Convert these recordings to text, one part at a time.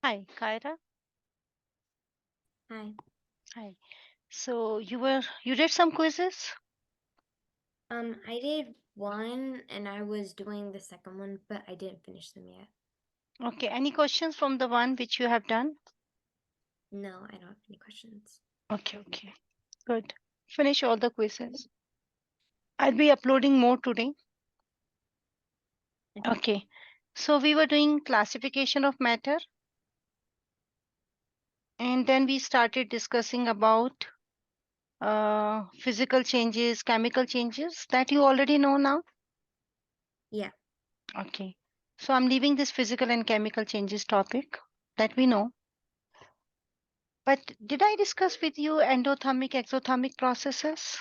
Hi, Kyra. Hi. Hi. So you did some quizzes? I did one and I was doing the second one, but I didn't finish them yet. Okay. Any questions from the one which you have done? No, I don't have any questions. Okay, okay. Good. Finish all the quizzes. I'll be uploading more today. Okay. Okay. So we were doing classification of matter, and then we started discussing about physical changes, chemical changes that you already know now. Yeah, Okay. So I'm leaving this physical and chemical changes topic that we know. But did I discuss with you endothermic, exothermic processes?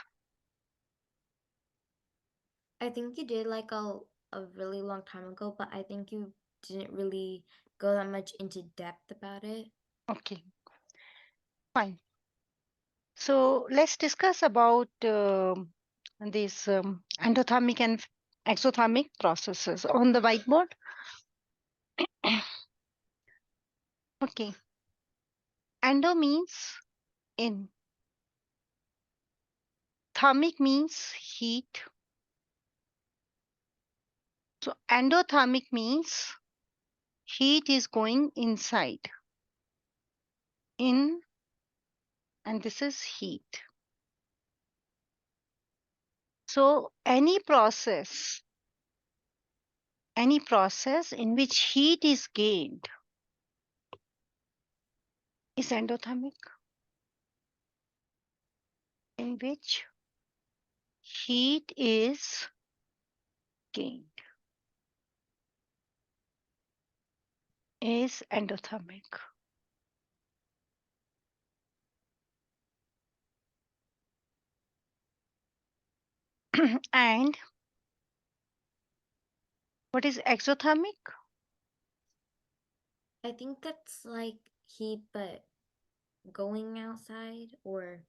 I think you did like a really long time ago, but I think you didn't really go that much into depth about it. Okay, fine. So let's discuss about these endothermic and exothermic processes on the whiteboard. Okay, endo means in, thermic means heat. So endothermic means heat is going inside, in, and this is heat. So any process in which heat is gained is endothermic, in which heat is gained is endothermic. And what is exothermic? I think that's like heat, but going outside or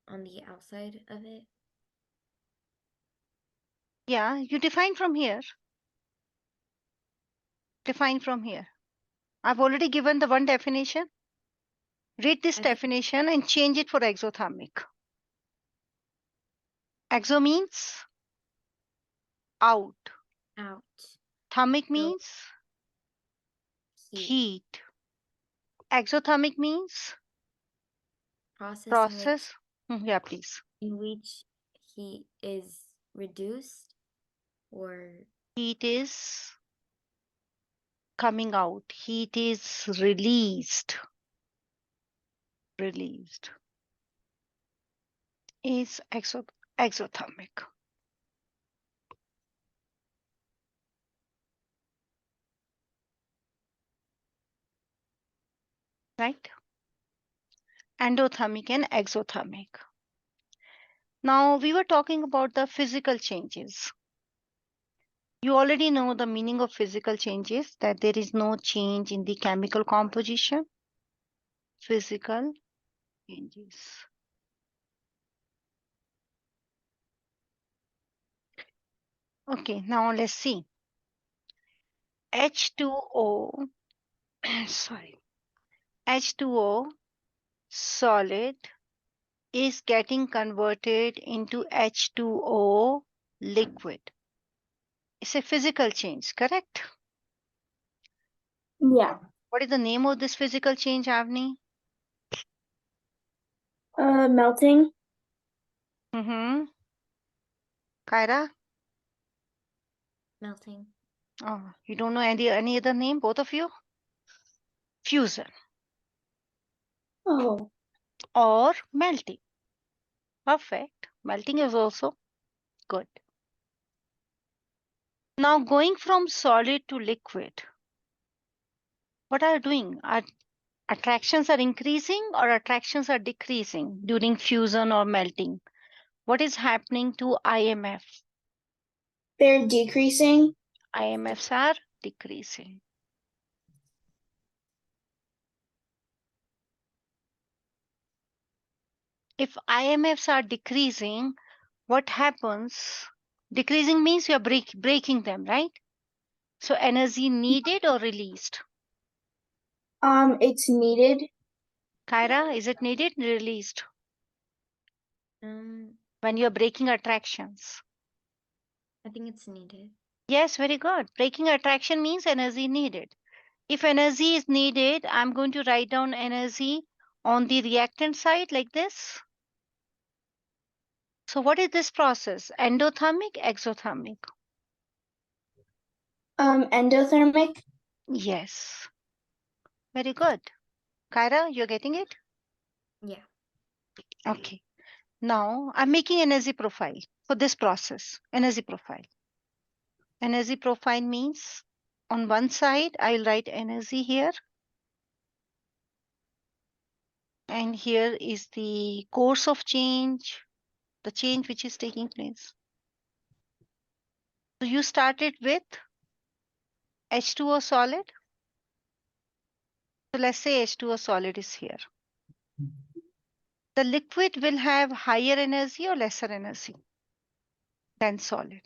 on the outside of it. Yeah, you define from here. Define from here. I've already given the one definition. Read this I think definition and change it for exothermic. Exo means out. out, Thermic go means heat, heat. Exothermic means process process. Yeah, please. in which heat is reduced or Heat is coming out. Heat is released. Released is exothermic. Right? Endothermic and exothermic. Now, we were talking about the physical changes. You already know the meaning of physical changes, that there is no change in the chemical composition. Physical changes. Okay, now let's see. H2O, sorry, H2O solid is getting converted into H2O liquid. It's a physical change, correct? Yeah. What is the name of this physical change, Avni? Melting. Mm-hmm. Kyra? melting. Oh, you don't know any other name, both of you? Fusion Oh. or melting. Perfect. Melting is also good. Now going from solid to liquid. What are you doing? Are attractions are increasing or attractions are decreasing during fusion or melting? What is happening to IMF? They're decreasing. IMFs are decreasing. If IMFs are decreasing, what happens? Decreasing means you are breaking them, right? So energy needed or released? It's needed. Kyra, is it needed? Released. Um, When you're breaking attractions. I think it's needed. Yes, very good. Breaking attraction means energy needed. If energy is needed, I'm going to write down energy on the reactant side like this. So what is this process? Endothermic, exothermic? Endothermic. Yes, very good. Kyra, you're getting it? Yeah. Okay. Now I'm making energy profile for this process. Energy profile. Energy profile means on one side, I'll write energy here. And here is the course of change, the change which is taking place. So you started with H2O solid. So let's say H2O solid is here. The liquid will have higher energy or lesser energy than solid.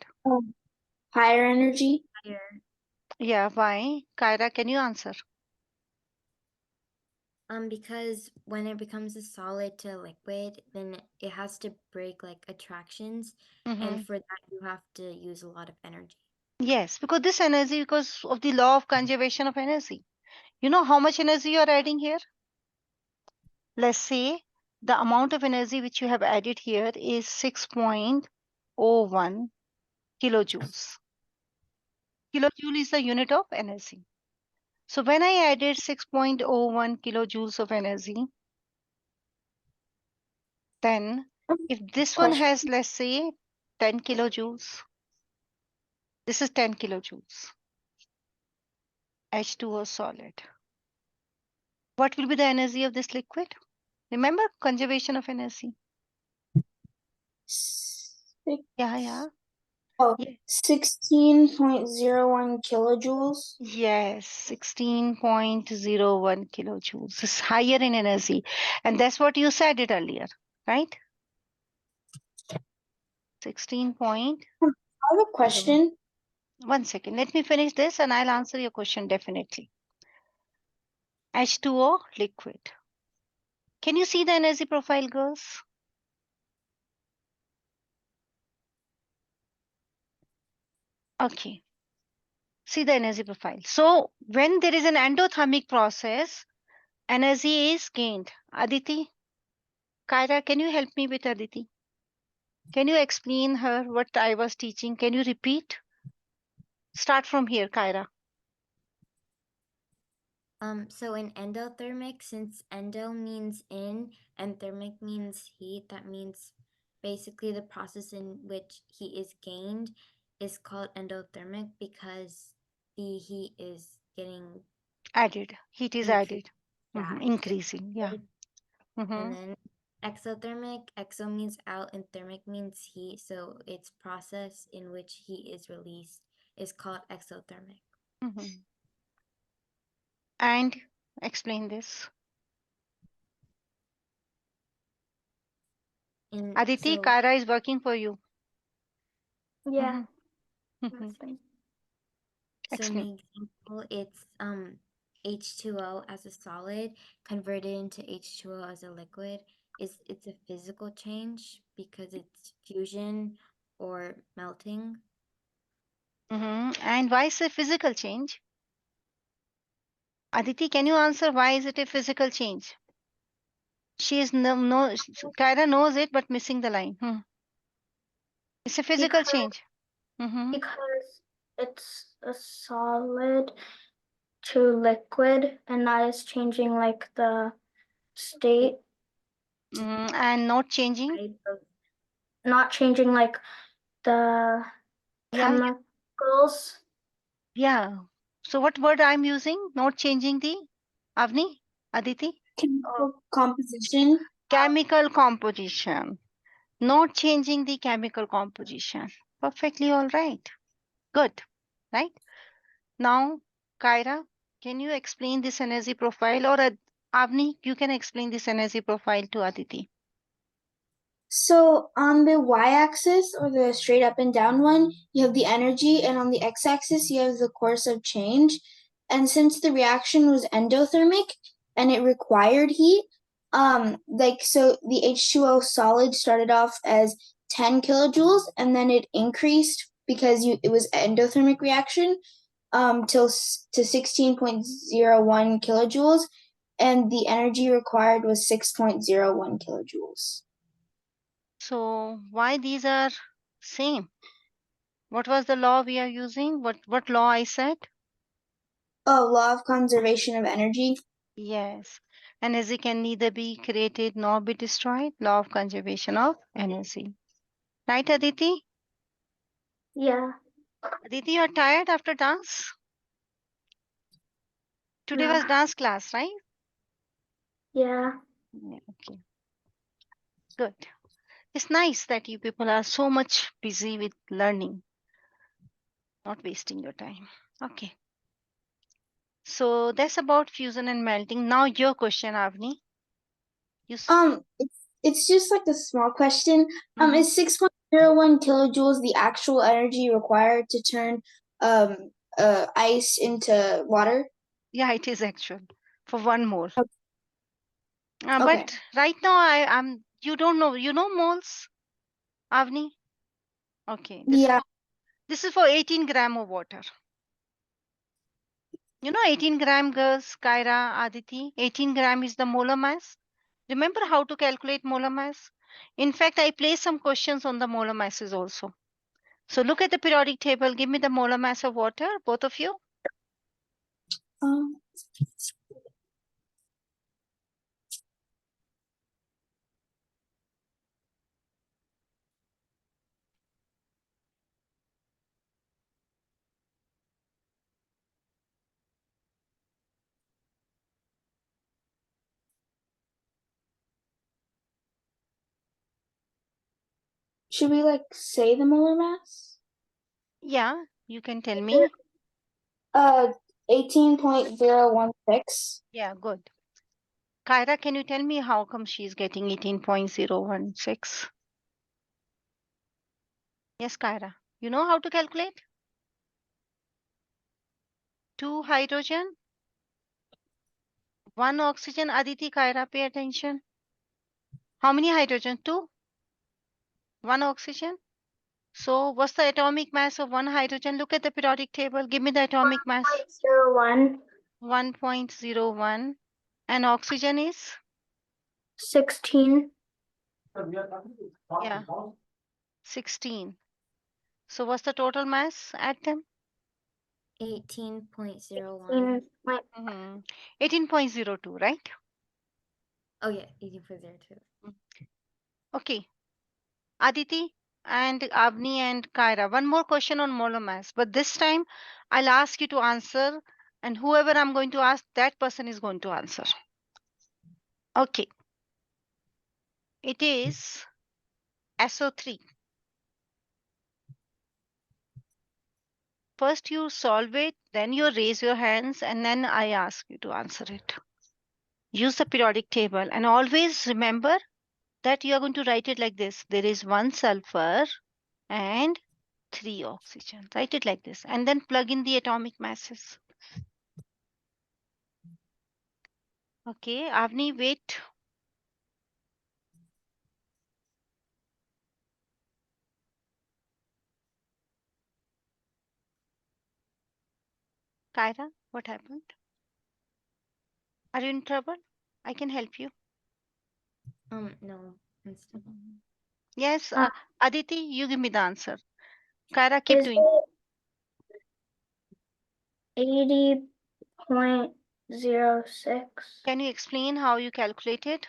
Higher energy. Higher. Yeah, why? Kyra, can you answer? Because when it becomes a solid to liquid, then it has to break like attractions, and for that you have to use a lot of energy. Yes, because this energy, because of the law of conservation of energy. You know how much energy you are adding here? Let's say the amount of energy which you have added here is 6.01 kilojoules. Kilojoule is the unit of energy. So when I added 6.01 kilojoules of energy, then if this one Question. has, let's say, 10 kilojoules, this is 10 kilojoules, H2O solid. What will be the energy of this liquid? Remember conservation of energy. Yeah, yeah. Oh, Yeah. 16.01 kilojoules. Yes, 16.01 kilojoules. It's higher in energy. And that's what you said it earlier, right? 16 point. I have a question. 1 second. Let me finish this and I'll answer your question definitely. H2O liquid. Can you see the energy profile, girls? Okay. See the energy profile. So when there is an endothermic process, energy is gained. Aditi, Kyra, can you help me with Aditi? Can you explain her what I was teaching? Can you repeat? Start from here, Kyra. So in endothermic, since endo means in and thermic means heat, that means basically the process in which heat is gained is called endothermic because the heat is getting Added. Heat is increased. added. Yeah, it's getting Increasing. Yeah. added. Mm-hmm. And then exothermic, exo means out and thermic means heat. So its process in which heat is released is called exothermic. Mm-hmm. And explain this. And Aditi, so Kyra is working for you. Yeah. Mhm. So in Explain. the example, it's H2O as a solid converted into H2O as a liquid. It's a physical change because it's fusion or melting. And why is a physical change? Aditi, can you answer why is it a physical change? She is Kyra knows it, but missing the line. It's a physical change. Because it's a solid to liquid and that is changing like the state, And not changing. Type of not changing like the Yeah, chemicals. yeah. So what word I'm using? Not changing the Avni, Aditi? Chemical composition. Chemical composition. Not changing the chemical composition. Perfectly all right. Good. Right? Now, Kyra, can you explain this energy profile or Avni, you can explain this energy profile to Aditi. So on the y-axis or the straight up and down one, you have the energy, and on the x-axis you have the course of change. and since the reaction was endothermic and it required heat, so the H2O solid started off as 10 kilojoules, and then it increased because it was endothermic reaction to 16.01 kilojoules, and the energy required was 6.01 kilojoules. So why these are same? What was the law we are using? What law I said? Oh, law of conservation of energy. Yes. Energy can neither be created nor be destroyed. Law of conservation of energy. Right, Aditi? Yeah. Aditi, you are tired after dance? Today was dance class, right? Yeah. Yeah, okay. Good. It's nice that you people are so much busy with learning, not wasting your time. Okay. So that's about fusion and melting. Now your question, Avni. It's just like a small question. Mhm. Is 6.01 kilojoules the actual energy required to turn ice into water? Yeah, it is actual. For one more. Okay. But right now I'm you don't know. You know moles, Avni? Okay. Yeah. This is for 18 gram of water. You know 18 gram girls, Kyra, Aditi. 18 gram is the molar mass. Remember how to calculate molar mass? In fact, I placed some questions on the molar masses also. So look at the periodic table. Give me the molar mass of water, both of you. Um, should we say the molar mass? Yeah, you can tell me. 18.016. Yeah, good. Kyra, can you tell me how come she's getting 18.016? Yes, Kyra. You know how to calculate? 2 hydrogen, 1 oxygen. Aditi, Kyra, pay attention. How many hydrogen? 2, 1 oxygen. So what's the atomic mass of 1 hydrogen? Look at the periodic table. Give me the atomic mass. 1.01. 1.01. And oxygen is? 16. Yeah, 16. So what's the total mass at them? 18.01. 18.02, right? Oh yeah, 18.02. Okay. Aditi and Avni and Kyra, one more question on molar mass. But this time I'll ask you to answer, and whoever I'm going to ask, that person is going to answer. Okay. It is SO3. First you solve it, then you raise your hands, and then I ask you to answer it. Use the periodic table and always remember that you are going to write it like this. There is 1 sulfur and 3 oxygen. Write it like this and then plug in the atomic masses. Okay, Avni, wait. Kyra, what happened? Are you in trouble? I can help you. No. Yes, Aditi, you give me the answer. Kyra, keep doing. 80.06. Can you explain how you calculated?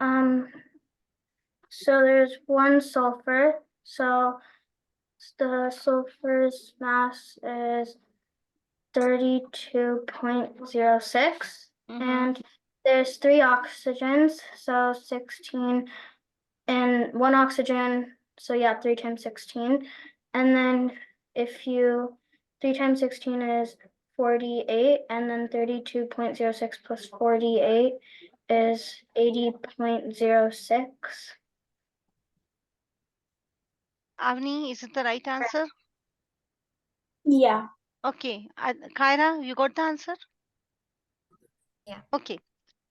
So there's 1 sulfur. So the sulfur's mass is 32.06. And there's 3 oxygens, so 16, and 1 oxygen, so yeah, 3 times 16. And then if you 3 times 16 is 48, and then 32.06 plus 48 is 80.06. Avni, is it the right answer? Yeah. Okay, Kyra, you got the answer? Yeah. Okay.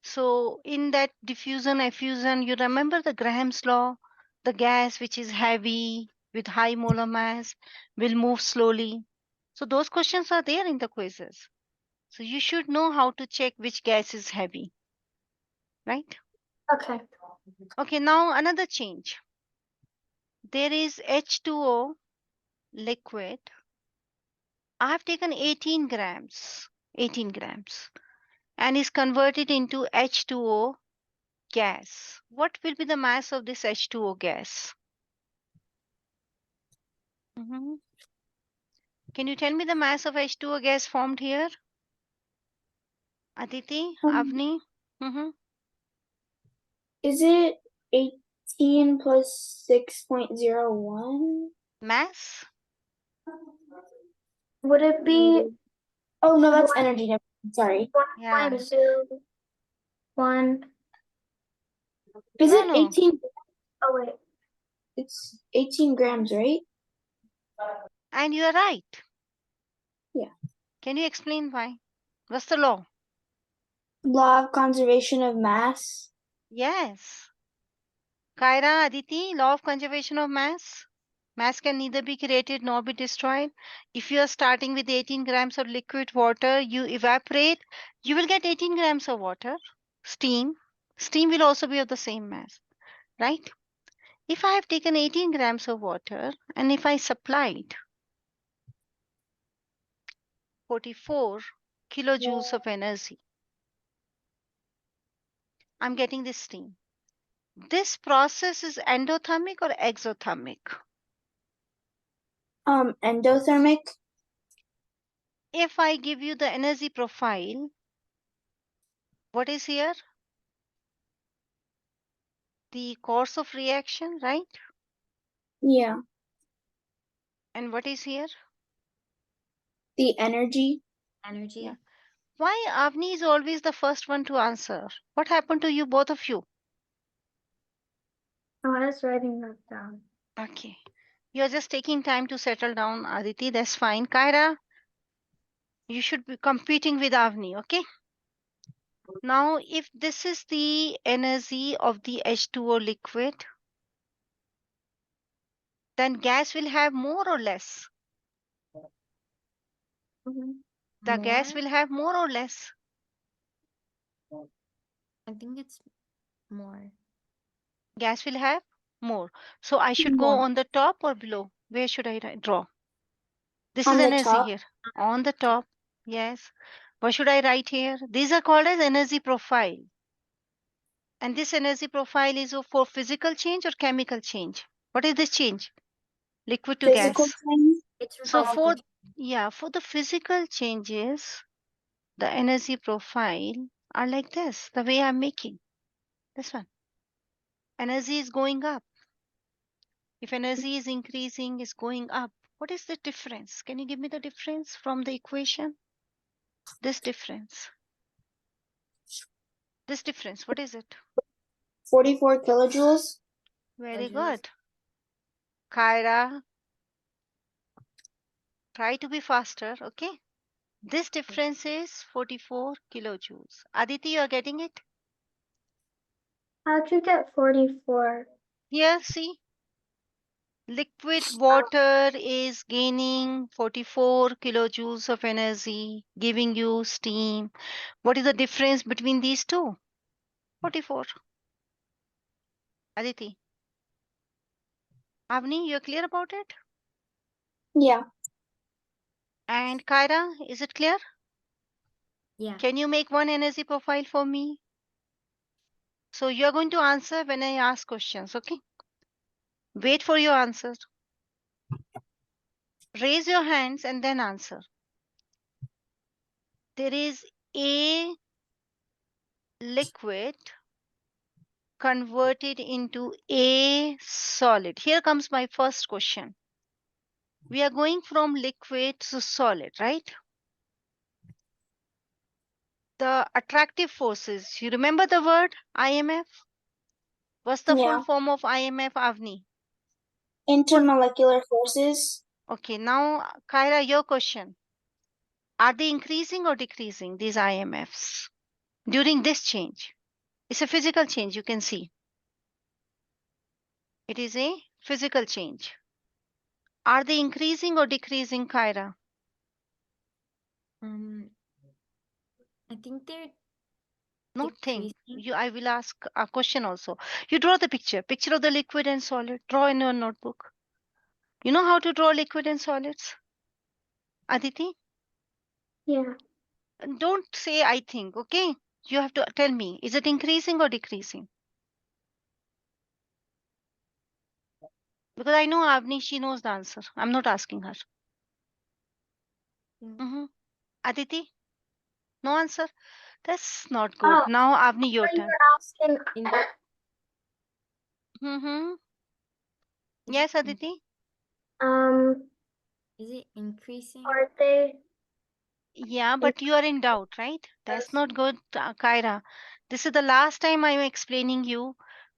So in that diffusion, effusion, you remember the Graham's law? The gas which is heavy with high molar mass will move slowly. So those questions are there in the quizzes. So you should know how to check which gas is heavy, right? Okay. Okay, now another change. There is H2O liquid. I have taken 18 grams, 18 grams, and is converted into H2O gas. What will be the mass of this H2O gas? Mhm. Can you tell me the mass of H2O gas formed here? Aditi, Avni? Mhm. Is it 18 plus 6.01? Mass? Would it be Oh, no, that's energy. Sorry. Yeah. 1.01? Is No, it no. 18? Oh, wait. It's 18 grams, right? And you are right. Yeah. Can you explain why? What's the law? Law of conservation of mass. Yes. Kyra, Aditi, law of conservation of mass. Mass can neither be created nor be destroyed. If you are starting with 18 grams of liquid water, you evaporate, you will get 18 grams of water. Steam. Steam will also be of the same mass, right? If I have taken 18 grams of water and if I supplied 44 kilojoules of energy, I'm getting this steam. This process is endothermic or exothermic? Endothermic. If I give you the energy profile, what is here? The course of reaction, right? Yeah. And what is here? The energy. Energy. Yeah. Why Avni is always the first one to answer? What happened to you, both of you? Oh, I was writing that down. Okay. You're just taking time to settle down, Aditi. That's fine. Kyra, you should be competing with Avni, okay? Now, if this is the energy of the H2O liquid, then gas will have more or less. The gas More? will have more or less. I think it's more. Gas will have more. So I should go More. on the top or below? Where should I draw? This is On the energy top. here. On the top. Yes. What should I write here? These are called as energy profile. And this energy profile is for physical change or chemical change? What is this change? Liquid to Physical gas. change. It's for So physical. for the physical changes, the energy profile are like this, the way I'm making. This one. Energy is going up. If energy is increasing, is going up. What is the difference? Can you give me the difference from the equation? This difference. This difference, what is it? 44 kilojoules. Very Kilojoules. good. Kyra, try to be faster, okay? This difference is 44 kilojoules. Aditi, you are getting it? How'd you get 44? Here, see? Liquid water is gaining 44 kilojoules of energy, giving you steam. What is the difference between these two? 44. Aditi. Avni, you're clear about it? Yeah. And Kyra, is it clear? Yeah. Can you make one energy profile for me? So you're going to answer when I ask questions, okay? Wait for your answer. Raise your hands and then answer. There is a liquid converted into a solid. Here comes my first question. We are going from liquid to solid, right? The attractive forces, you remember the word IMF? What's the full Yeah. form of IMF, Avni? Intermolecular forces. Okay, now Kyra, your question. Are they increasing or decreasing, these IMFs, during this change? It's a physical change, you can see. It is a physical change. Are they increasing or decreasing, Kyra? I think they're Not think. decreasing. I will ask a question also. You draw the picture of the liquid and solid. Draw in your notebook. You know how to draw liquid and solids, Aditi? Yeah. Don't say I think, okay? You have to tell me, is it increasing or decreasing? Because I know Avni, she knows the answer. I'm not asking her. Yeah. Mm-hmm. Aditi, no answer? That's not good. Oh, Now, Avni, your you turn. were asking. In- Mm-hmm. Is Yes, it, Aditi? is it increasing? Are they? Yeah, but you are in doubt, right? That's not good, Kyra. This is the last time I'm explaining you.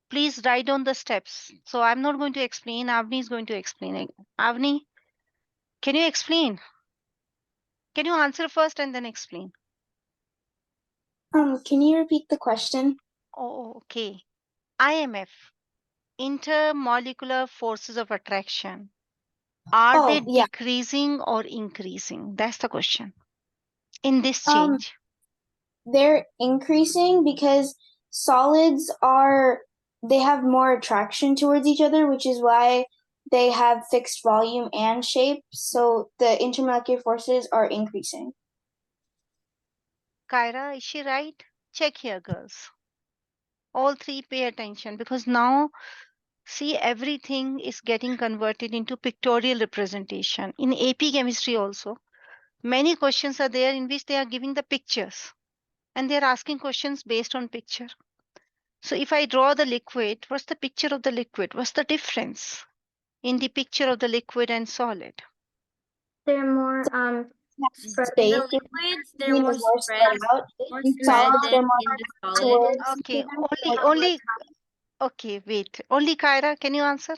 Please write down the steps. So I'm not going to explain. Avni is going to explain it. Avni, can you explain? Can you answer first and then explain? Can you repeat the question? Oh, okay. IMF, intermolecular forces of attraction. Are they Oh, yeah. decreasing or increasing? That's the question. In this Um, change. they're increasing because they have more attraction towards each other, which is why they have fixed volume and shape. So the intermolecular forces are increasing. Kyra, is she right? Check here, girls. All three pay attention because now, see, everything is getting converted into pictorial representation. In AP chemistry also, many questions are there in which they are giving the pictures and they are asking questions based on picture. So if I draw the liquid, what's the picture of the liquid? What's the difference in the picture of the liquid and solid? They're more spread. In the Space liquids, they're between more the more spread, spread out. more In spread solids, than they're more in the solid. towards each Okay, other. okay, wait. Only Kyra, can you answer?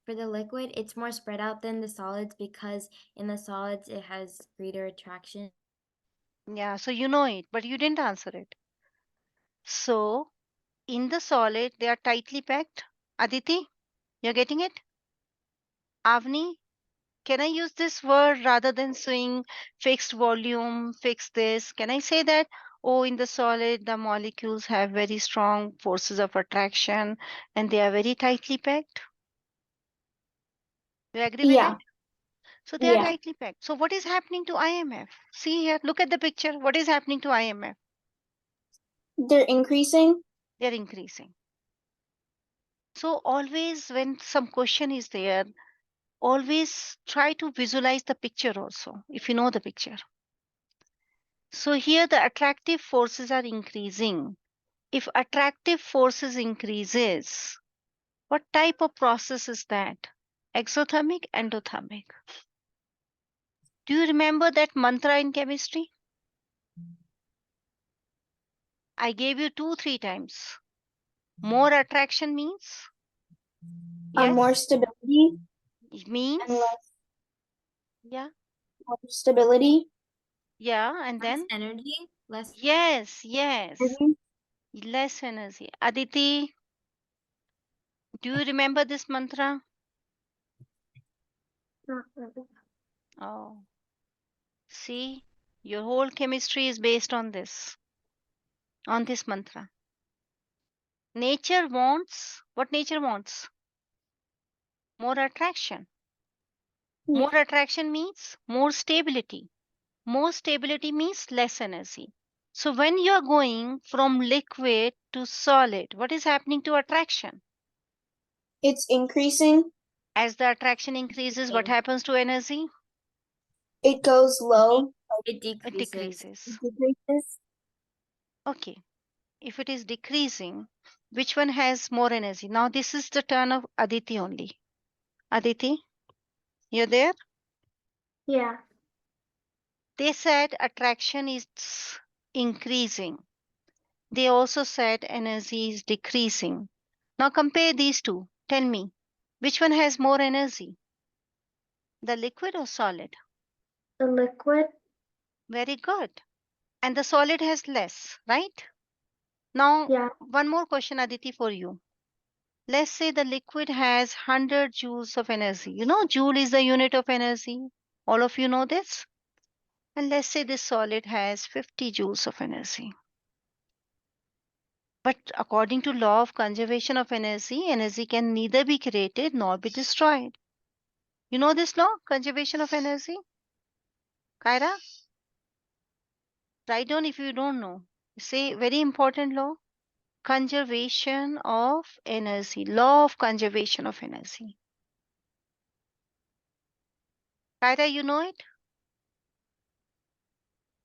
For the liquid, it's more spread out than the solids because in the solids it has greater attraction. Yeah, so you know it, but you didn't answer it. So in the solid, they are tightly packed. Aditi, you're getting it? Avni, can I use this word rather than saying fixed volume, fix this? Can I say that? Oh, in the solid, the molecules have very strong forces of attraction and they are very tightly packed. You agree with Yeah, it? So they are yeah. tightly packed. So what is happening to IMF? See here, look at the picture. What is happening to IMF? They're increasing. They're increasing. So always when some question is there, always try to visualize the picture also, if you know the picture. So here the attractive forces are increasing. If attractive forces increases, what type of process is that? Exothermic, endothermic. Do you remember that mantra in chemistry? I gave you 2, 3 times. More attraction means? More Yes? stability It and means? less Yeah. more stability. Yeah. And Less then? energy, less Yes, yes. Mhm. Less energy. Aditi, do you remember this mantra? Not really. Oh, see, your whole chemistry is based on this mantra. Nature wants, what nature wants? More attraction. Yeah. More attraction means more stability. More stability means less energy. So when you are going from liquid to solid, what is happening to attraction? It's increasing. As the attraction increases, what decreasing. happens to energy? It goes low. It It decreases. decreases. It decreases. Okay. If it is decreasing, which one has more energy? Now this is the turn of Aditi only. Aditi, you're there? Yeah. They said attraction is increasing. They also said energy is decreasing. Now compare these two. Tell me, which one has more energy? The liquid or solid? The liquid. Very good. And the solid has less, right? Now, Yeah. one more question, Aditi, for you. Let's say the liquid has 100 joules of energy. You know, joule is the unit of energy. All of you know this. And let's say this solid has 50 joules of energy. But according to law of conservation of energy, energy can neither be created nor be destroyed. You know this law, conservation of energy? Kyra, write down if you don't know. Say very important law, conservation of energy, law of conservation of energy. Kyra, you know it?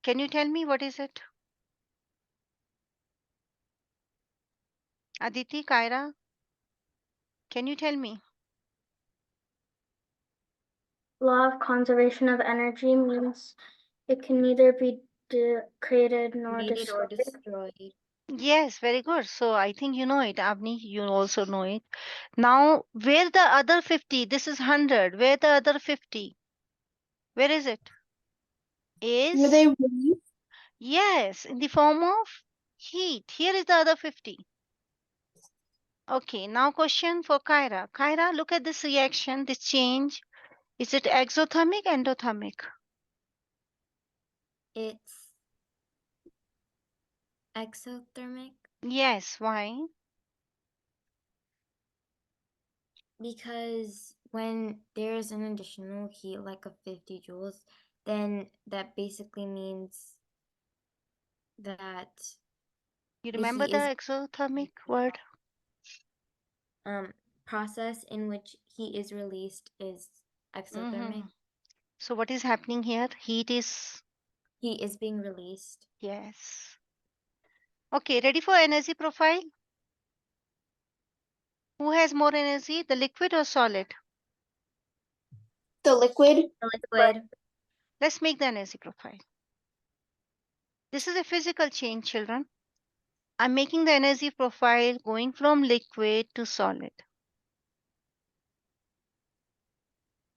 Can you tell me what is it? Aditi, Kyra, can you tell me? Law of conservation of energy means it can neither be created nor Created or destroyed. destroyed. Yes, very good. So I think you know it. Avni, you also know it. Now, where the other 50? This is 100. Where the other 50? Where is it? Were they Is, released? yes, in the form of heat. Here is the other 50. Okay, now question for Kyra. Kyra, look at this reaction, this change. Is it exothermic, endothermic? It's exothermic Yes, why? because when there's an additional heat like of 50 joules, then that basically means that You the remember heat the is exothermic word? process in which heat is released is exothermic. So what is happening here? Heat is, Heat is being released. yes. Okay, ready for energy profile? Who has more energy, the liquid or solid? The liquid. The liquid. Let's make the energy profile. This is a physical change, children. I'm making the energy profile going from liquid to solid.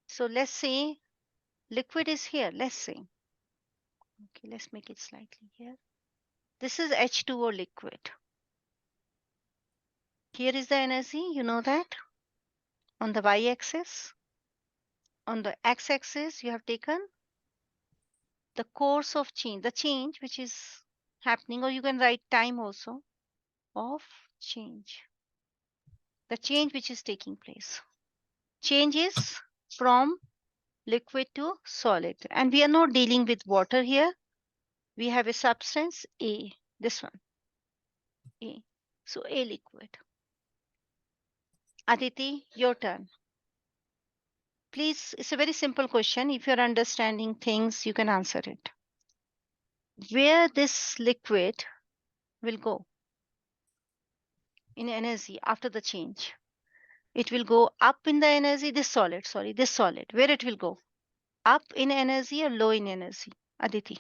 So let's say liquid is here. Let's say. Okay, let's make it slightly here. This is H2O liquid. Here is the energy, you know that, on the y-axis. On the x-axis, you have taken the course of change, the change which is happening, or you can write time also of change, the change which is taking place. Change is from liquid to solid. And we are not dealing with water here. We have a substance A, this one, A. So A liquid. Aditi, your turn. Please, it's a very simple question. If you're understanding things, you can answer it. Where this liquid will go in energy after the change? It will go up in the energy, this solid. Where it will go? Up in energy or low in energy? Aditi.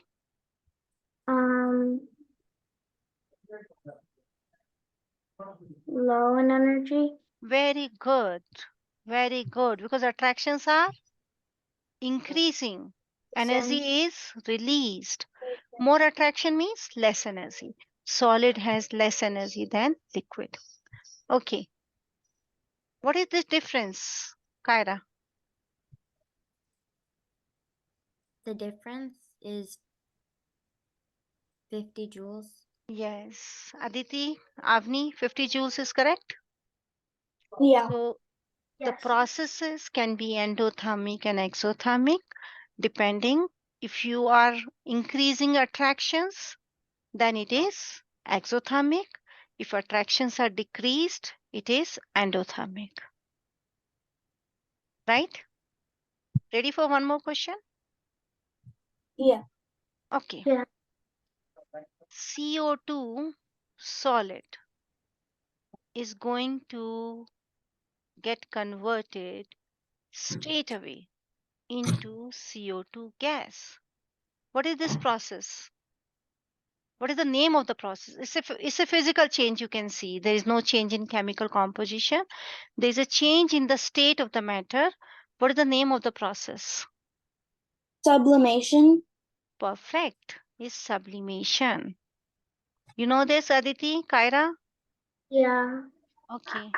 Low in energy. Very good. Very good. Because attractions are increasing. Energy is released. More attraction means less energy. Solid has less energy than liquid. Okay. What is the difference, Kyra? The difference is 50 joules. Yes. Aditi, Avni, 50 joules is correct? Yeah. So the Yes. processes can be endothermic and exothermic depending. If you are increasing attractions, then it is exothermic. If attractions are decreased, it is endothermic. Right? Ready for one more question? Yeah. Okay. Yeah. CO2 solid is going to get converted straight away into CO2 gas. What is this process? What is the name of the process? It's a physical change you can see. There is no change in chemical composition. There is a change in the state of the matter, What is the name of the process? Sublimation. Perfect. Is sublimation. You know this, Aditi, Kyra? Yeah. Okay.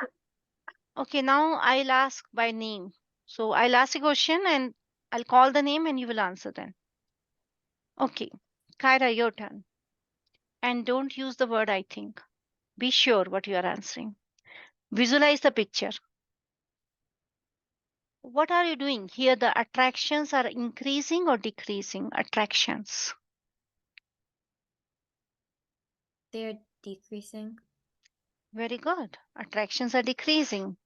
Okay, now I'll ask by name. So I'll ask a question and I'll call the name and you will answer then. Okay. Kyra, your turn. And don't use the word I think. Be sure what you are answering. Visualize the picture. What are you doing? Here the attractions are increasing or decreasing? Attractions. They're decreasing. Very good. Attractions are decreasing.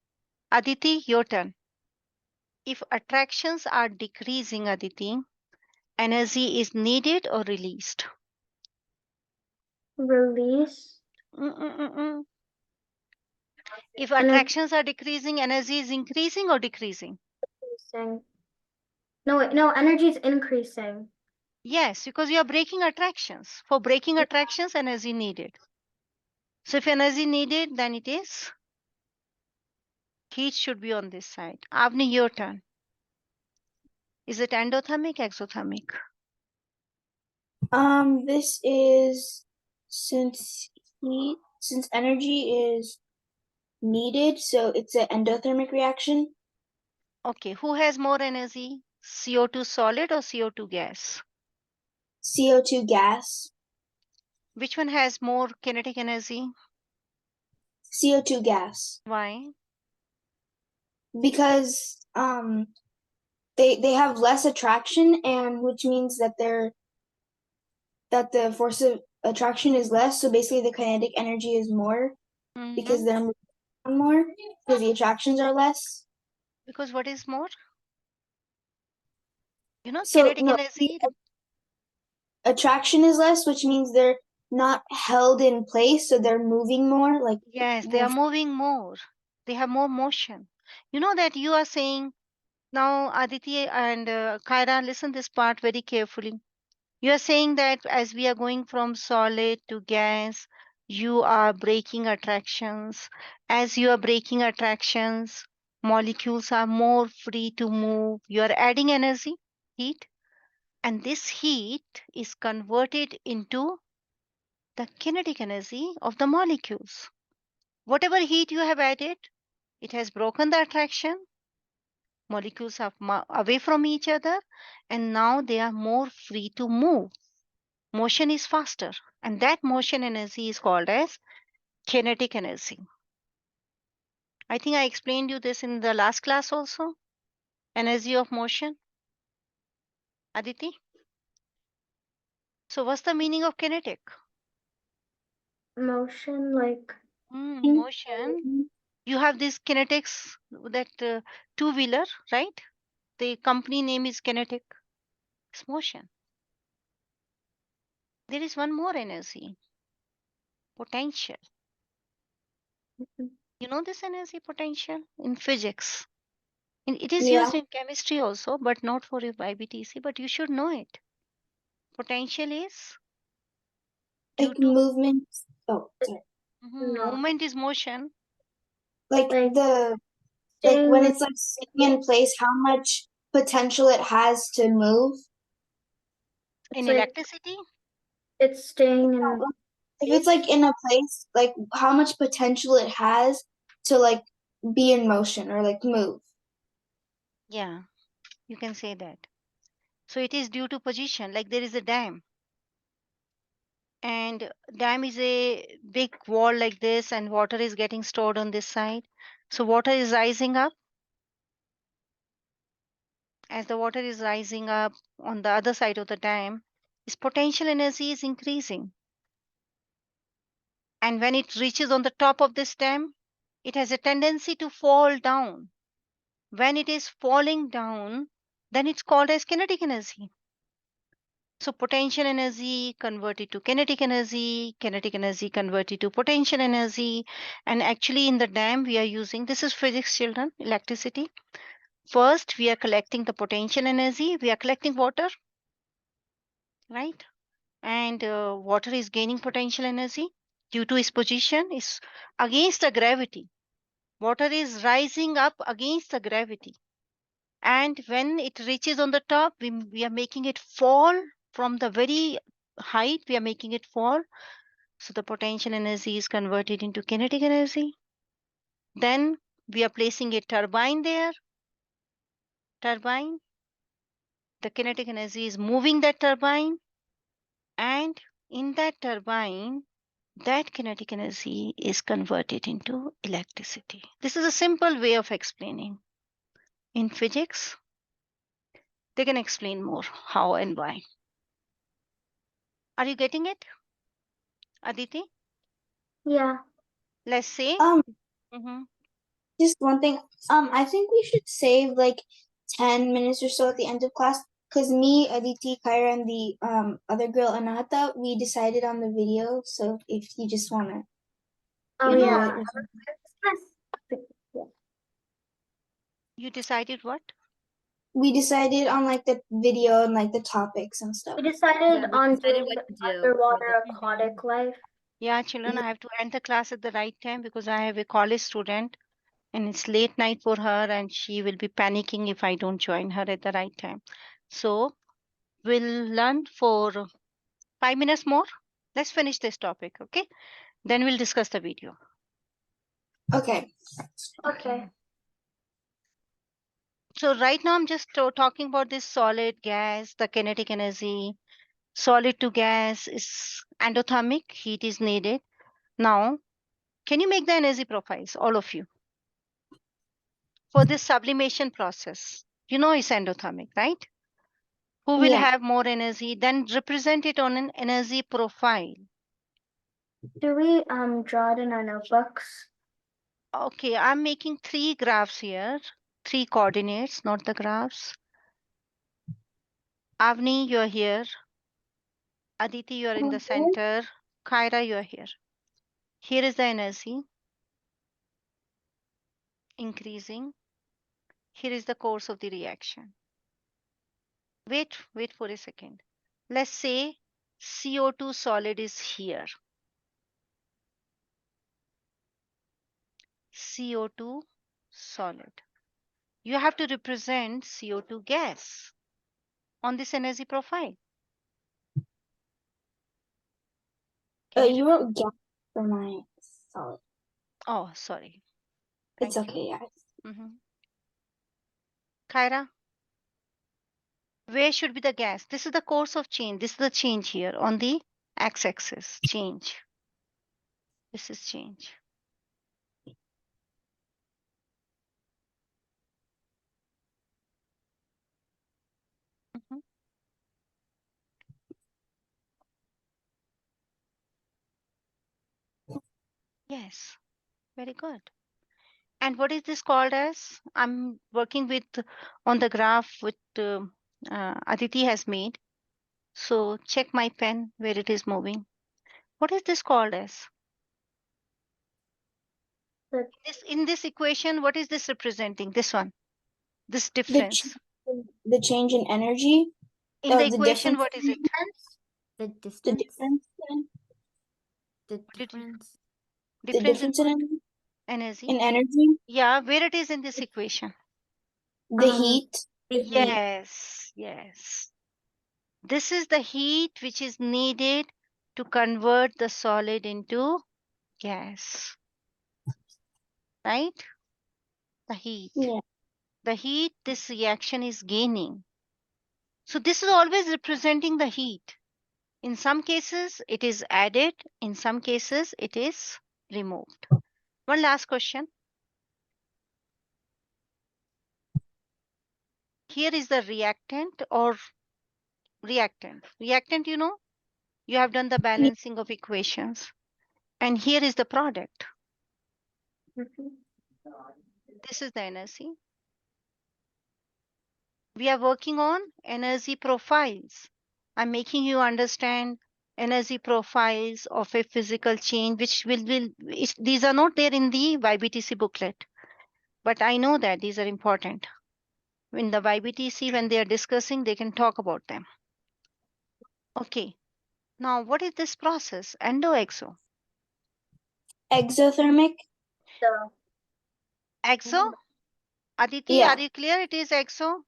Aditi, your turn. If attractions are decreasing, Aditi, energy is needed or released? Release. Mm-mm-mm-mm. If And attractions are decreasing, energy is increasing or decreasing? increasing. No, wait, no, energy is increasing. Yes, because you are breaking attractions. For breaking attractions, energy needed. So if energy needed, then it is heat should be on this side. Avni, your turn. Is it endothermic, exothermic? This is since since energy is needed, so it's an endothermic reaction. Okay, who has more energy? CO2 solid or CO2 gas? CO2 gas. Which one has more kinetic energy? CO2 gas. Why? Because they have less attraction, and which means that the force of attraction is less, so basically the kinetic energy is more because Mm-hmm. they're moving more because the attractions are less. Because what is more? You know, So kinetic no, the energy. attraction is less, which means they're not held in place, so they're moving more, like Yes, they more. are moving more. They have more motion. You know that you are saying now, Aditi and Kyra, listen this part very carefully. You are saying that as we are going from solid to gas, you are breaking attractions. As you are breaking attractions, molecules are more free to move. You are adding energy, heat, and this heat is converted into the kinetic energy of the molecules. Whatever heat you have added, it has broken the attraction. Molecules are away from each other, and now they are more free to move. Motion is faster, and that motion energy is called as kinetic energy. I think I explained you this in the last class also. Energy of motion, Aditi. So what's the meaning of kinetic? Motion, like Motion. You have these kinetics, that two-wheeler, right? The company name is kinetic. It's motion. There is one more energy, potential. You know this energy, potential, in physics. It is Yeah, used in chemistry also, but not for your IBTC, but you should know it. Potential is due like to movement. Oh, sorry. no, movement is motion. Like like the like staying when in it's like sitting in place, how much potential it has to move. it's In like electricity, it's staying in If it's place. like in a place, like how much potential it has to like be in motion or like move. yeah, you can say that. So it is due to position, like there is a dam, and dam is a big wall like this, and water is getting stored on this side. So water is rising up. As the water is rising up on the other side of the dam, its potential energy is increasing. And when it reaches on the top of this dam, it has a tendency to fall down. When it is falling down, then it's called as kinetic energy. So potential energy converted to kinetic energy converted to potential energy. And actually in the dam we are using, this is physics children, electricity. First we are collecting the potential energy, we are collecting water, right? And water is gaining potential energy due to its position is against the gravity. Water is rising up against the gravity. And when it reaches on the top, we are making it fall from the very height, we are making it fall. So the potential energy is converted into kinetic energy. Then we are placing a turbine there. Turbine. The kinetic energy is moving that turbine. And in that turbine, that kinetic energy is converted into electricity. This is a simple way of explaining. In physics, they can explain more how and why. Are you getting it, Aditi? Yeah. Let's say. Mhm. Just one thing. I think we should save like 10 minutes or so at the end of class because me, Aditi, Kyra, and the other girl, Anahata, we decided on the video. So if you just wanna, Oh You know, yeah. You decided what? we decided on like the video and like the topics and stuff. We decided Yeah, we on decided doing what the to do for underwater the- aquatic life. Yeah, children, I have to end the class at the right time because I have a college student and it's late night for her and she will be panicking if I don't join her at the right time. So we'll learn for 5 minutes more. Let's finish this topic, okay? Then we'll discuss the video. Okay. Okay. So right now I'm just talking about this solid, gas, the kinetic energy. Solid to gas is endothermic, heat is needed. Now, can you make the energy profiles, all of you, for this sublimation process? You know it's endothermic, right? Who will Yeah. have more energy? Then represent it on an energy profile. Do we draw it in our notebooks? Okay, I'm making 3 graphs here, 3 coordinates, not the graphs. Avni, you're here. Aditi, you're in the center. Kyra, you're here. Here is the energy increasing. Here is the course of the reaction. Wait for a second. Let's say CO2 solid is here. CO2 solid. You have to represent CO2 gas on this energy profile. Can you You wrote gas for my solid. Oh, sorry. It's Thank okay, guys. you. Kyra, where should be the gas? This is the course of change. This is the change here on the x-axis. Change. This is change. Mhm. Yes, very good. And what is this called as? I'm working with on the graph with Aditi has made. So check my pen where it is moving. What is this called as? In this equation, what is this representing? This one, this difference. The change in energy. In the The equation, difference. what is it? The The distance. difference. The What did you- difference. The Difference in difference what? in Energy. energy. Yeah, where it is in this equation? The heat. The heat. Yes. This is the heat which is needed to convert the solid into gas, right? The heat. Yeah. The heat, this reaction is gaining. So this is always representing the heat. In some cases, it is added. In some cases, it is removed. One last question. Here is the reactant or reactant. Reactant, you have done the balancing of equations. And here is the product. This is the energy. We are working on energy profiles. I'm making you understand energy profiles of a physical change, which these are not there in the YBTC booklet, but I know that these are important. In the YBTC, when they are discussing, they can talk about them. Okay. Now, what is this process? Endo-exo. Exothermic. Exo? Aditi, Yeah. are you clear? It is exo.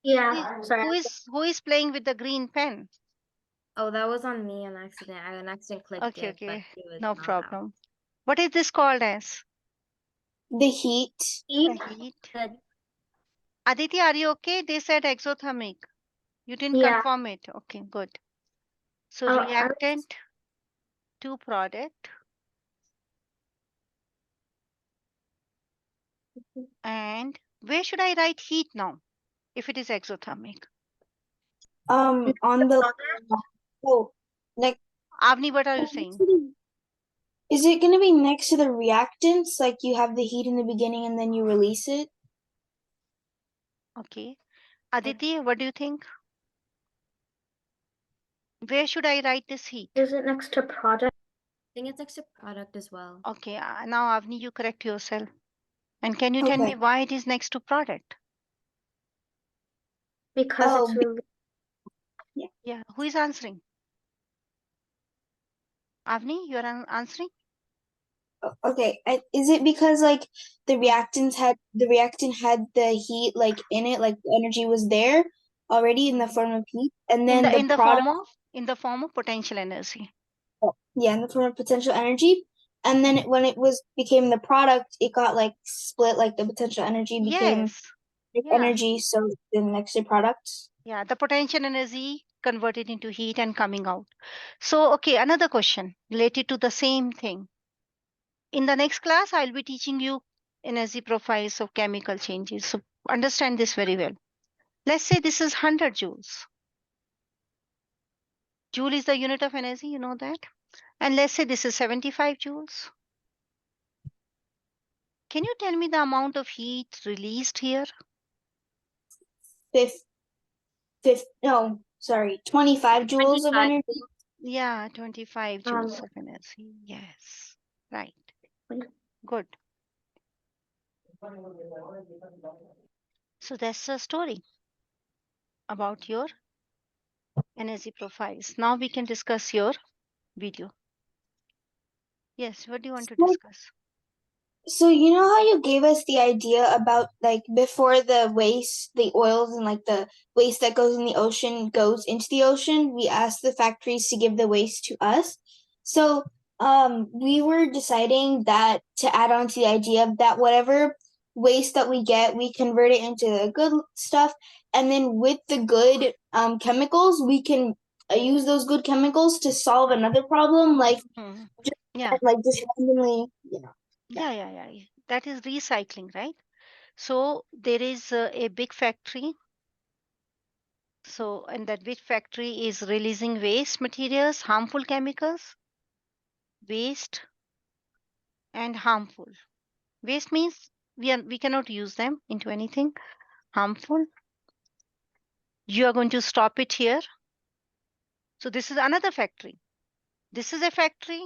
Yeah, sorry. Who is playing with the green pen? Oh, that was on me on accident. I on accident clicked Okay, it, but okay. it was No not that. problem. What is this called as? The heat. The Heat. heat. The Aditi, are you okay? They said exothermic. You didn't Yeah. confirm it. Okay, good. So Oh, reactant to product, and where should I write heat now if it is exothermic? On the oh, like Avni, what are you saying? is it going to be next to the reactants? Like you have the heat in the beginning and then you release it? Okay. Aditi, what do you think? Where should I write this heat? is it next to product? I think it's next to product as well. Okay, now Avni, you correct yourself. And can you tell Okay. me why it is next to product? Because Oh, it's really Yeah, who is answering? Avni, you are answering? okay. Is it because like the reactant had the heat like in it, like the energy was there already in the Mhm. form of heat, and then the In the product, form of potential energy. yeah, in the form of potential energy, and then when it was became the product, it got like split, like the potential energy became Yes. like Yeah. energy, so the next to product. Yeah, the potential energy converted into heat and coming out. So, okay, another question related to the same thing. In the next class, I'll be teaching you energy profiles of chemical changes. So, understand this very well. Let's say this is 100 joules. Joule is the unit of energy, you know that. And let's say this is 75 joules. Can you tell me the amount of heat released here? No, sorry, 25 joules of 25. energy. Yeah, 25 joules of energy. Yes, right. Good. So that's the story about your energy profiles. Now we can discuss your video. Yes, what do you want to So, discuss? so you know how you gave us the idea about like before the waste, the oils and like the waste that goes in the ocean goes into the ocean, we asked the factories to give the waste to us. So we were deciding that to add on to the idea of that whatever waste that we get, we convert it into the good stuff, and then with the good chemicals, we can use those good chemicals to solve another problem, Mhm. Yeah, like just randomly, you know. Yeah. yeah. That is recycling, right? So there is a big factory. So, and that big factory is releasing waste materials, harmful chemicals, waste and harmful. Waste means we cannot use them into anything harmful. You are going to stop it here. So this is another factory. This is a factory.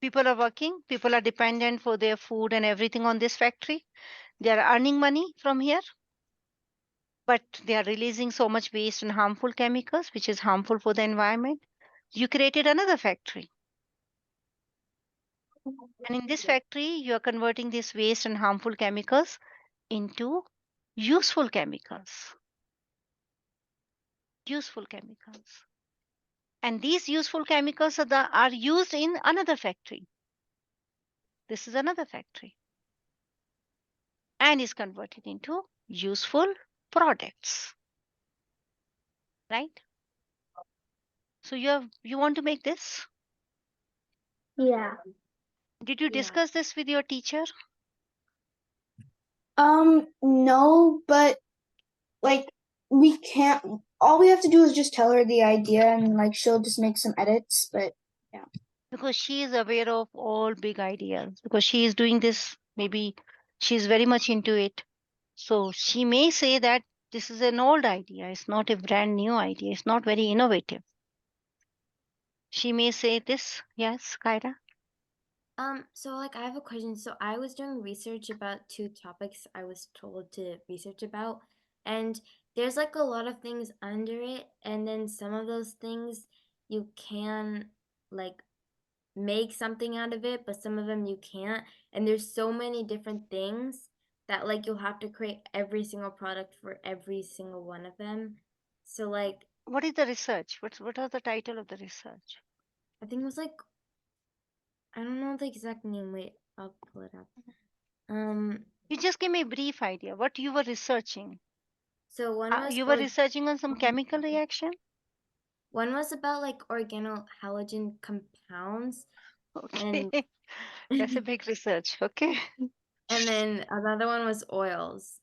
People are working. People are dependent for their food and everything on this factory. They are earning money from here, but they are releasing so much waste and harmful chemicals, which is harmful for the environment. You created another factory. And in this factory, you are converting this waste and harmful chemicals into useful chemicals. Useful chemicals. And these useful chemicals are used in another factory. This is another factory and is converted into useful products, right? So you want to make this? yeah. Did you Yeah. discuss this with your teacher? No, but like we can't. All we have to do is just tell her the idea, and like she'll just make some edits. But yeah. Because she is aware of all big ideas. Because she is doing this, maybe she is very much into it. So she may say that this is an old idea. It's not a brand new idea. It's not very innovative. She may say this. Yes, Kyra. So like I have a question. So I was doing research about two topics I was told to research about, and there's like a lot of things under it, and then some of those things you can like make something out of it, but some of them you can't. And there's so many different things that like you'll have to create every single product for every single one of them. So like What is the research? What are the title of the research? I think it was like I don't know the exact name. Wait, I'll pull it up. You just give me a brief idea what you were researching. So one was You were researching on some chemical reaction? one was about like organohalogen compounds, Okay. and That's a big research. Okay. and then another one was oils.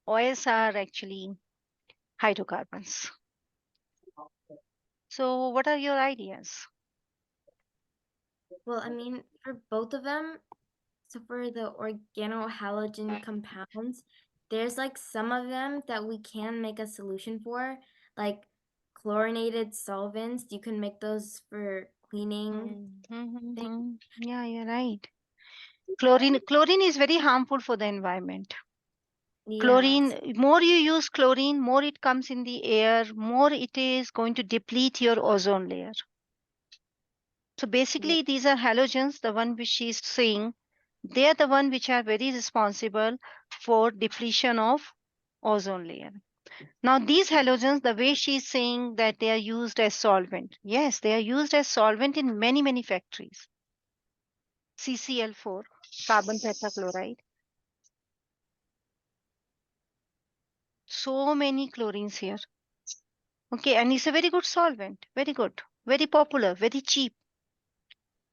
Oils are actually hydrocarbons. So, what are your ideas? Well, I mean, for both of them, so for the organohalogen compounds, there's like some of them that we can make a solution for, like chlorinated solvents. You can make those for cleaning things. Yeah, you're right. Chlorine is very harmful for the environment. Yeah. Chlorine, more you use chlorine, more it comes in the air, more it is going to deplete your ozone layer. So Yeah. basically, these are halogens, the one which she's saying, they are the one which are very responsible for depletion of ozone layer. Now, these halogens, the way she's saying that they are used as solvent, yes, they are used as solvent in many, many factories. CCl4, carbon tetrachloride, so many chlorines here. Okay, and it's a very good solvent, very good, very popular, very cheap.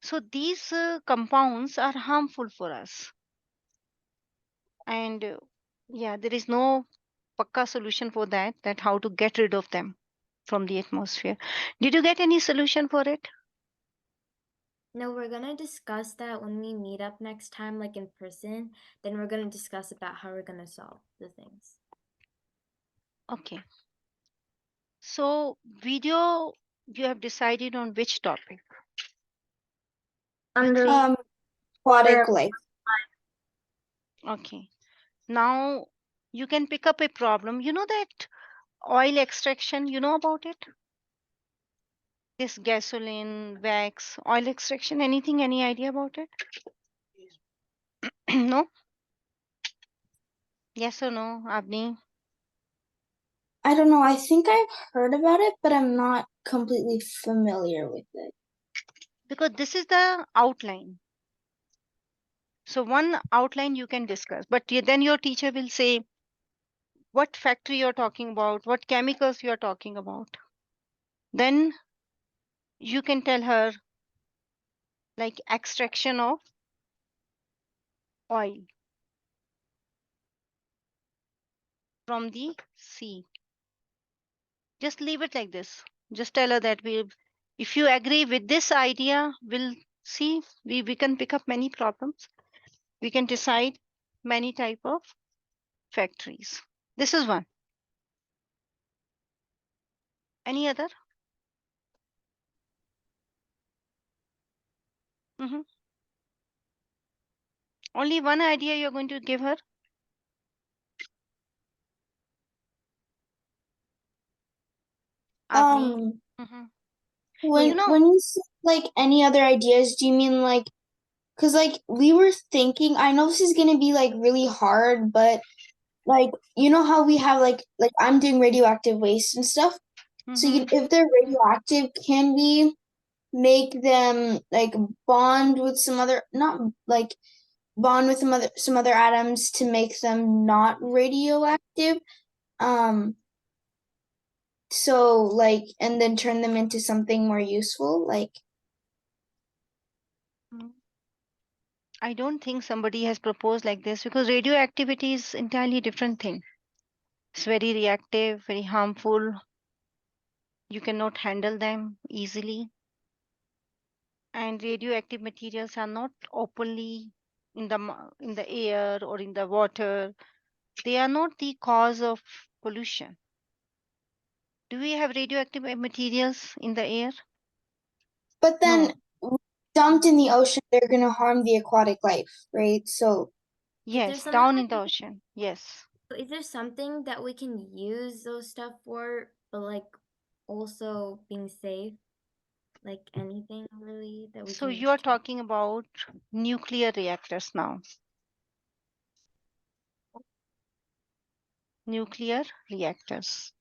So these compounds are harmful for us. And yeah, there is no pakka solution for that, that how to get rid of them from the atmosphere. Did you get any solution for it? No, we're gonna discuss that when we meet up next time, like in person. Then we're gonna discuss about how we're gonna solve the things. Okay. So video, you have decided on which topic? Under Aquatic life. Okay. Now you can pick up a problem. You know that oil extraction, you know about it? This gasoline, wax, oil extraction, anything, any idea about it? No? Yes or no, Avni? I don't know. I think I've heard about it, but I'm not completely familiar with it. Because this is the outline. So one outline you can discuss, but then your teacher will say what factory you're talking about, what chemicals you're talking about. Then you can tell her like extraction of oil from the sea. Just leave it like this. Just tell her that if you agree with this idea, we'll see, we can pick up many problems. We can decide many type of factories. This is one. Any other? Hmm. Only one idea you're going to give her? Avni? Hmm. When You know, when you say like any other ideas, do you mean like, because like we were thinking, I know this is gonna be like really hard, but like you know how we have like I'm doing radioactive waste and stuff. So if they're radioactive, can we make them like bond with some other, not like bond with some other atoms to make them not radioactive? So like, and then turn them into something more useful, like. I don't think somebody has proposed like this because radioactivity is entirely different thing. It's very reactive, very harmful. You cannot handle them easily. And radioactive materials are not openly in in the air or in the water. They are not the cause of pollution. Do we have radioactive materials in the air? But then No. dumped in the ocean, they're gonna harm the aquatic life, right? So Is there Yes, something down in the ocean. Yes. is there something that we can use those stuff for, but like also being safe? like anything really that we So can you are talk. talking about nuclear reactors now. Nuclear reactors.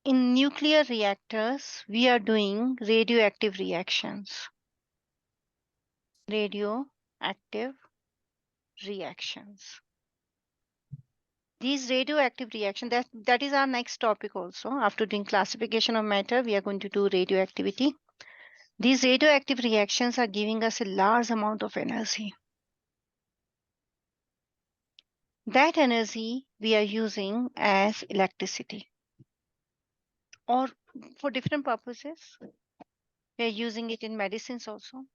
In nuclear reactors, we are doing radioactive reactions. Radioactive reactions. These radioactive reactions, that is our next topic also. After doing classification of matter, we are going to do radioactivity. These radioactive reactions are giving us a large amount of energy. That energy we are using as electricity or for different purposes. We are using it in medicines also.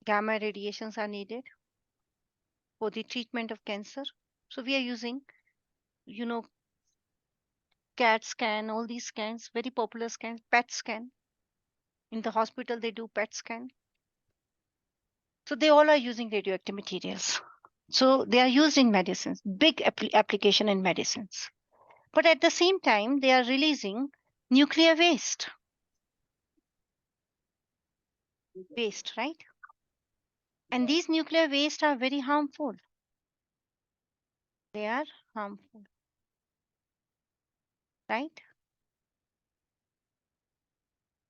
Gamma radiations are needed for the treatment of cancer. So we are using, you know, CAT scan, all these scans, very popular scans, PET scan. In the hospital, they do PET scan. So they all are using radioactive materials. So they are used in medicines, big application in medicines. But at the same time, they are releasing nuclear waste. Waste, right? And these nuclear waste are very harmful. They are harmful, right?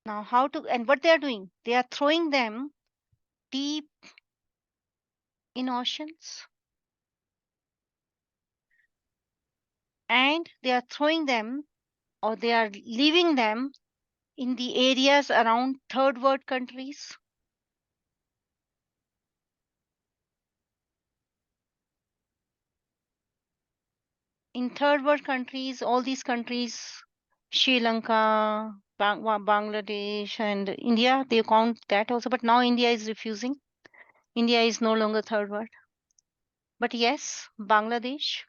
Now, how to, and what they are doing? They are throwing them deep in oceans and they are throwing them or they are leaving them in the areas around third world countries. In third world countries, all these countries, Sri Lanka, Bangladesh, and India, they count that also. But now India is refusing. India is no longer third world. But yes, Bangladesh,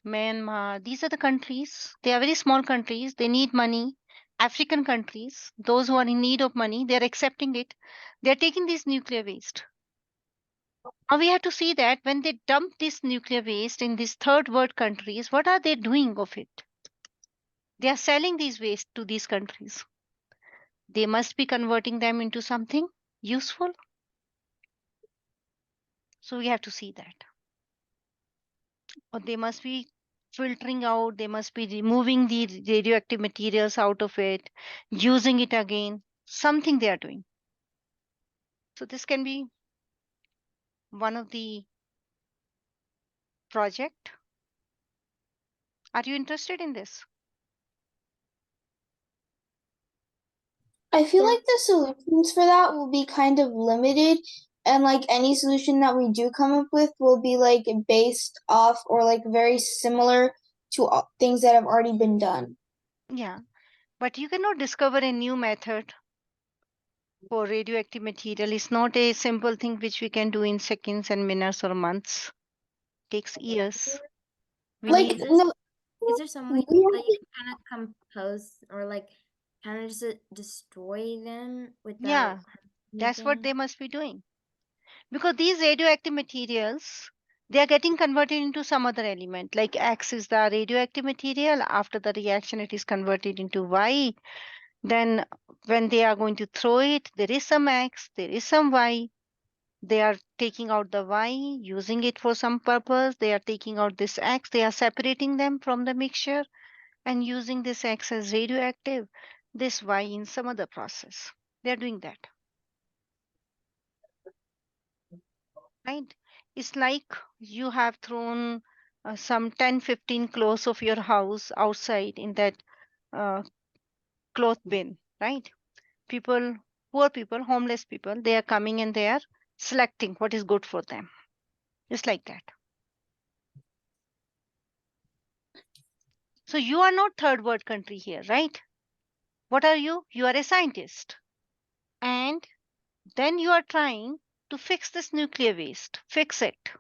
Myanmar, these are the countries. They are very small countries. They need money. African countries, those who are in need of money, they are accepting it. They are taking this nuclear waste. Now we have to see that when they dump this nuclear waste in these third world countries, what are they doing of it? They are selling these waste to these countries. They must be converting them into something useful. So we have to see that. Or they must be filtering out, they must be removing the radioactive materials out of it, using it again, something they are doing. So this can be one of the project. Are you interested in this? I feel Yeah. like the solutions for that will be kind of limited, and like any solution that we do come up with will be like based off or like very similar to things that have already been done. Yeah, but you cannot discover a new method for radioactive material. It's not a simple thing which we can do in seconds and minutes or months. It takes years. We Like need, no, Is there some way we that you can kind of compose or like kind of just destroy them yeah, without that's what anything? they must be doing. Because these radioactive materials, they are getting converted into some other element. Like X is the radioactive material. After the reaction, it is converted into Y. Then when they are going to throw it, there is some X, there is some Y. They are taking out the Y, using it for some purpose. They are taking out this X. They are separating them from the mixture and using this X as radioactive, this Y in some other process. They are doing that, right? It's like you have thrown some 10-15 clothes of your house outside in that uh, cloth bin, right? People, poor people, homeless people, they are coming and they are selecting what is good for them. It's like that. So you are not third world country here, right? What are you? You are a scientist. And then you are trying to fix this nuclear waste. Fix it.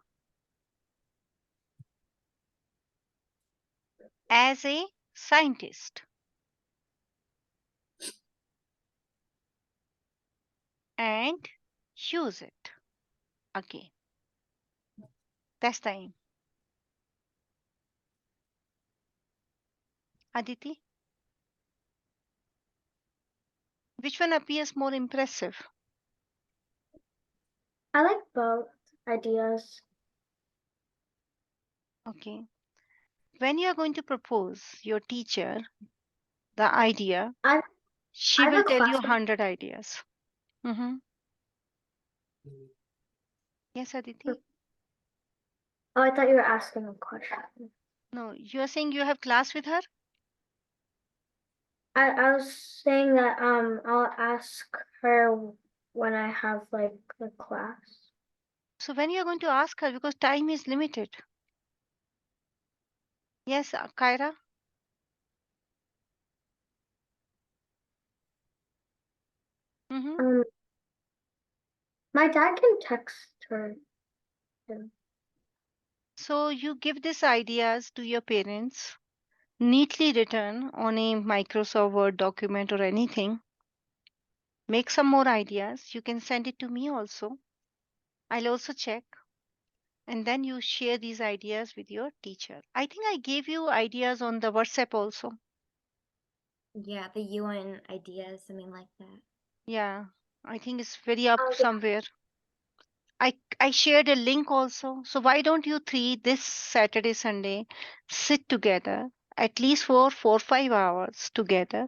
As a scientist. And use it again. That's the aim. Aditi? Which one appears more impressive? I like both ideas. Okay. When you are going to propose your teacher the idea, I she I have will a tell you question. 100 ideas. Mm-hmm. Yes, Aditi? Oh, I thought you were asking a question. No, you are saying you have class with her? I was saying that I'll ask her when I have like the class. So when you are going to ask her, because time is limited. Yes, Kyra? Mm-hmm. Um, my dad can text her too. So you give these ideas to your parents, neatly written on a Microsoft Word document or anything. Make some more ideas. You can send it to me also. I'll also check. And then you share these ideas with your teacher. I think I gave you ideas on the WhatsApp also. Yeah, the UN ideas, something like that. Yeah, I think it's very up Oh, yeah. somewhere. I shared a link also. So why don't you three this Saturday, Sunday sit together at least for 4 5 hours together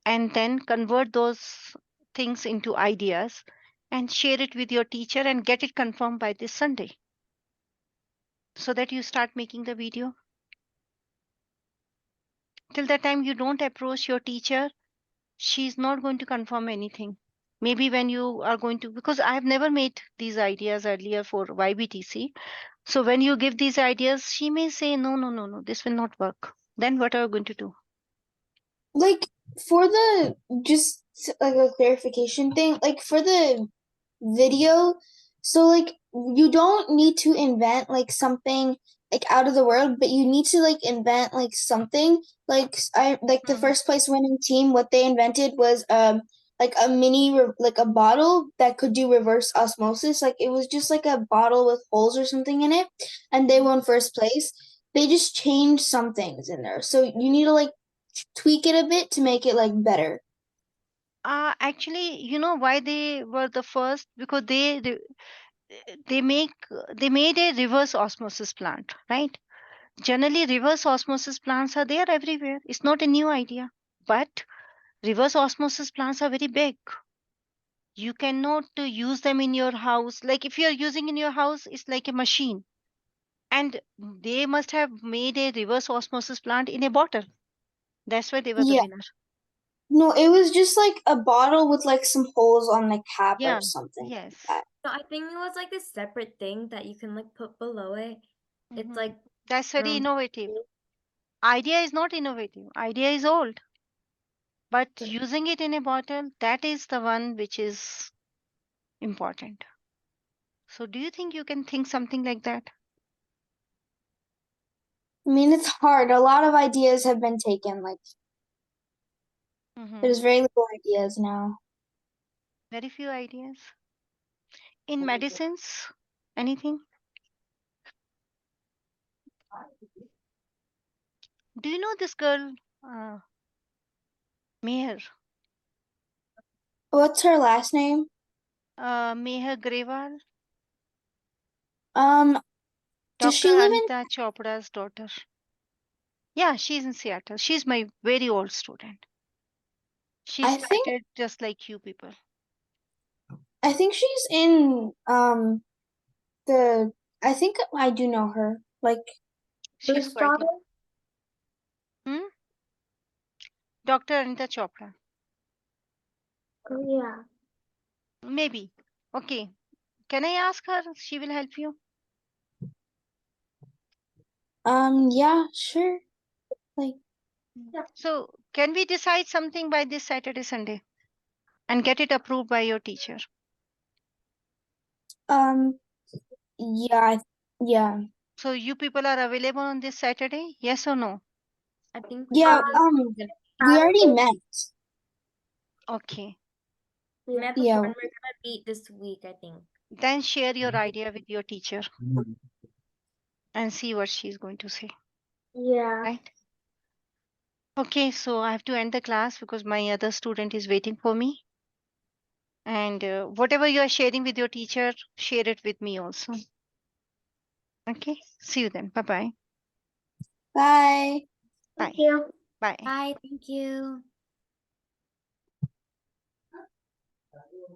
and then convert those things into ideas and share it with your teacher and get it confirmed by this Sunday so that you start making the video. Till the time you don't approach your teacher, she's not going to confirm anything. Maybe when you are going to, because I have never made these ideas earlier for YBTC. So when you give these ideas, she may say, no, no, no, no, this will not work. Then what are you going to do? Like for the just like a clarification thing, like for the video, so like you don't need to invent like something like out of the world, but you need to like invent like something. Like I like the Hmm. first place winning team, what they invented was like a like a bottle that could do reverse osmosis. Like it was just like a bottle with holes or something in it, and they won first place. They just changed some things in there. So you need to like tweak it a bit to make it like better. Actually, you know why they were the first? Because they make they made a reverse osmosis plant, right? Generally, reverse osmosis plants are there everywhere. It's not a new idea, but reverse osmosis plants are very big. You cannot use them in your house. Like if you're using in your house, it's like a machine. And they must have made a reverse osmosis plant in a bottle. That's why they were the Yeah. winner. No, it was just like a bottle with like some holes on the cap or Yeah. something like Yes. that. So I think it was like this separate thing that you can like put below it. It's Hmm. like That's very um innovative. Idea is not innovative. Idea is old. But using it in a bottle, that is the one which is important. So do you think you can think something like that? I mean, it's hard. A lot of ideas have been taken. Like, Hmm. there's very little ideas now. Very few ideas. In medicines, anything? Do you know this girl, uh, Meher? What's her last name? Meher Grewal, Um, does Dr. she live in? Anita Chopra's daughter. Yeah, she's in Seattle. She's my very old student. She I think started just like you people. I think she's in the. I think I do know her. Like, She's Whose quite daughter? young. Hmm? Dr. Anita Chopra. Oh yeah. Maybe. Okay. Can I ask her? She will help you. yeah, sure. Like, Yeah. So, can we decide something by this Saturday, Sunday and get it approved by your teacher? um, yeah, yeah, So, you people are available on this Saturday? Yes or no? I think we yeah. already We already Saturday. met. Okay. Yeah. met Yeah. before and we're gonna meet this week, I think. Then share your idea with your teacher and see what she's going to say. Yeah. Right? Okay, so I have to end the class because my other student is waiting for me. And whatever you are sharing with your teacher, share it with me also. Okay, see you then. Bye-bye. Bye. Bye. Thank you. Bye. Bye. Thank you.